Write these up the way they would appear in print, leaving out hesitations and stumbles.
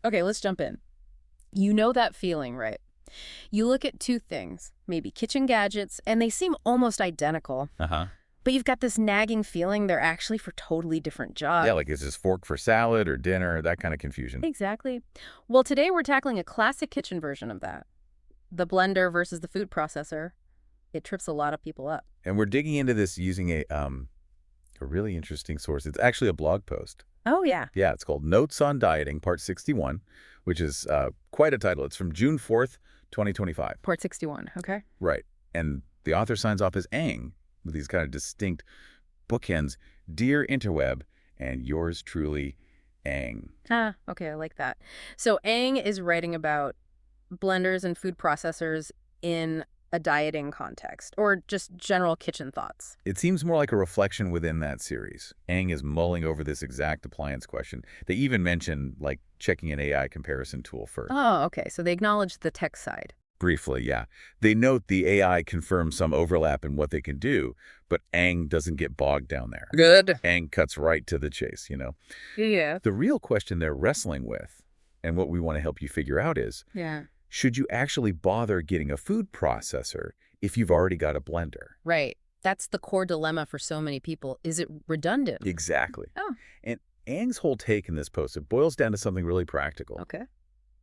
Okay, let's jump in. You know that feeling, right? You look at two things, maybe kitchen gadgets, and they seem almost identical, Uh-huh. but you've got this nagging feeling they're actually for totally different Yeah, jobs. like is this fork for salad or dinner, that kind of confusion. Exactly. Well, today we're tackling a classic kitchen version of that. The blender versus the food processor. It trips a lot of people up. And we're digging into this using a really interesting source. It's actually a blog post. Oh, yeah. Yeah, it's called Notes on Dieting, Part 61, which is quite a title. It's from June 4th, 2025. Port 61, okay. Right. And the author signs off as Aang with these kind of distinct bookends. Dear Interweb, and yours truly, Aang. Ah, okay, I like that. So Aang is writing about blenders and food processors in a dieting context, or just general kitchen thoughts. It seems more like a reflection within that series. Aang is mulling over this exact appliance question. They even mention, like, checking an AI comparison tool first. Oh, okay, so they acknowledge the tech side. Briefly, yeah. They note the AI confirms some overlap in what they can do, but Aang doesn't get bogged down there. Good. Aang cuts right to the chase. Yeah. The real question they're wrestling with, and what we want to help you figure out is, Yeah. should you actually bother getting a food processor if you've already got a blender? Right. That's the core dilemma for so many people. Is it redundant? Exactly. Oh, And Aang's whole take in this post, it boils down to something really practical. okay.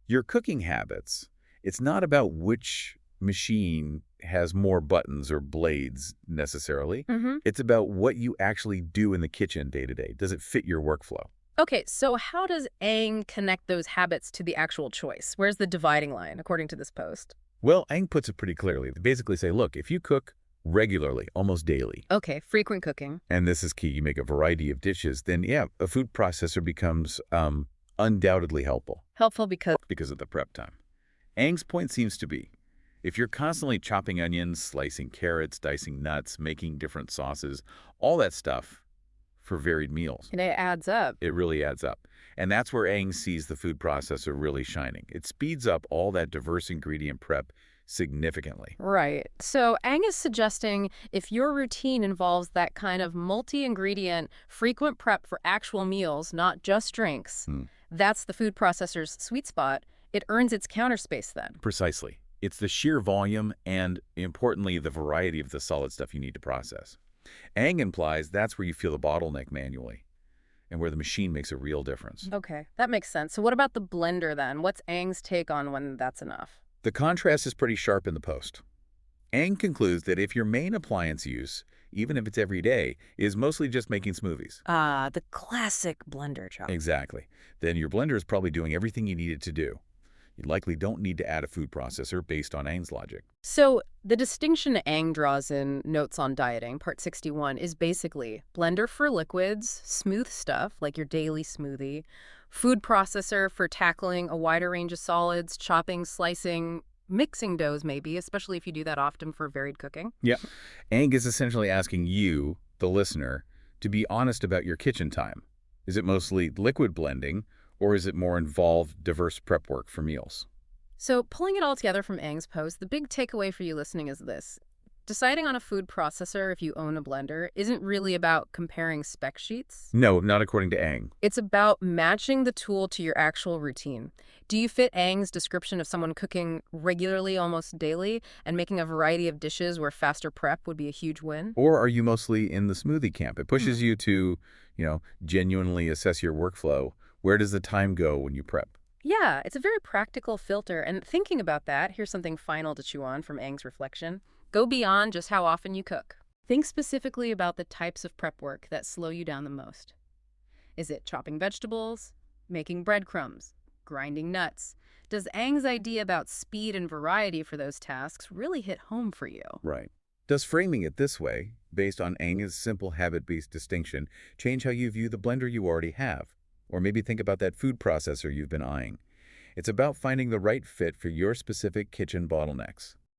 Your cooking habits, it's not about which machine has more buttons or blades necessarily. Mm-hmm. It's about what you actually do in the kitchen day to day. Does it fit your workflow? Okay, so how does Aang connect those habits to the actual choice? Where's the dividing line, according to this post? Well, Aang puts it pretty clearly. They basically say, look, if you cook regularly, almost daily, Okay, frequent cooking. and this is key, you make a variety of dishes, then yeah, a food processor becomes undoubtedly helpful Helpful because of the prep time. Aang's point seems to be, if you're constantly chopping onions, slicing carrots, dicing nuts, making different sauces, all that stuff for varied meals, it adds up. it really adds up. And that's where Aang sees the food processor really shining. It speeds up all that diverse ingredient prep significantly. Right. So Aang is suggesting if your routine involves that kind of multi-ingredient, frequent prep for actual meals, not just drinks, Hmm. that's the food processor's sweet spot. It earns its counter space then. Precisely. It's the sheer volume and, importantly, the variety of the solid stuff you need to process. Aang implies that's where you feel the bottleneck manually and where the machine makes a real difference. Okay, that makes sense. So what about the blender then? What's Aang's take on when that's enough? The contrast is pretty sharp in the post. Aang concludes that if your main appliance use, even if it's every day, is mostly just making smoothies, Ah, the classic blender job. exactly, then your blender is probably doing everything you need it to do. You likely don't need to add a food processor based on Aang's logic. So the distinction Aang draws in Notes on Dieting, Part 61, is basically blender for liquids, smooth stuff like your daily smoothie, food processor for tackling a wider range of solids, chopping, slicing, mixing doughs maybe, especially if you do that often for varied cooking. Yeah. Aang is essentially asking you, the listener, to be honest about your kitchen time. Is it mostly liquid blending, or is it more involved, diverse prep work for meals? So pulling it all together from Aang's post, the big takeaway for you listening is this. Deciding on a food processor if you own a blender isn't really about comparing spec sheets. No, not according to Aang. It's about matching the tool to your actual routine. Do you fit Aang's description of someone cooking regularly, almost daily, and making a variety of dishes where faster prep would be a huge win? Or are you mostly in the smoothie camp? It pushes you to, genuinely assess your workflow. Where does the time go when you prep? Yeah, it's a very practical filter. And thinking about that, here's something final to chew on from Aang's reflection. Go beyond just how often you cook. Think specifically about the types of prep work that slow you down the most. Is it chopping vegetables, making breadcrumbs, grinding nuts? Does Aang's idea about speed and variety for those tasks really hit home for you? Right. Does framing it this way, based on Aang's simple habit-based distinction, change how you view the blender you already have? Or maybe think about that food processor you've been eyeing. It's about finding the right fit for your specific kitchen bottlenecks.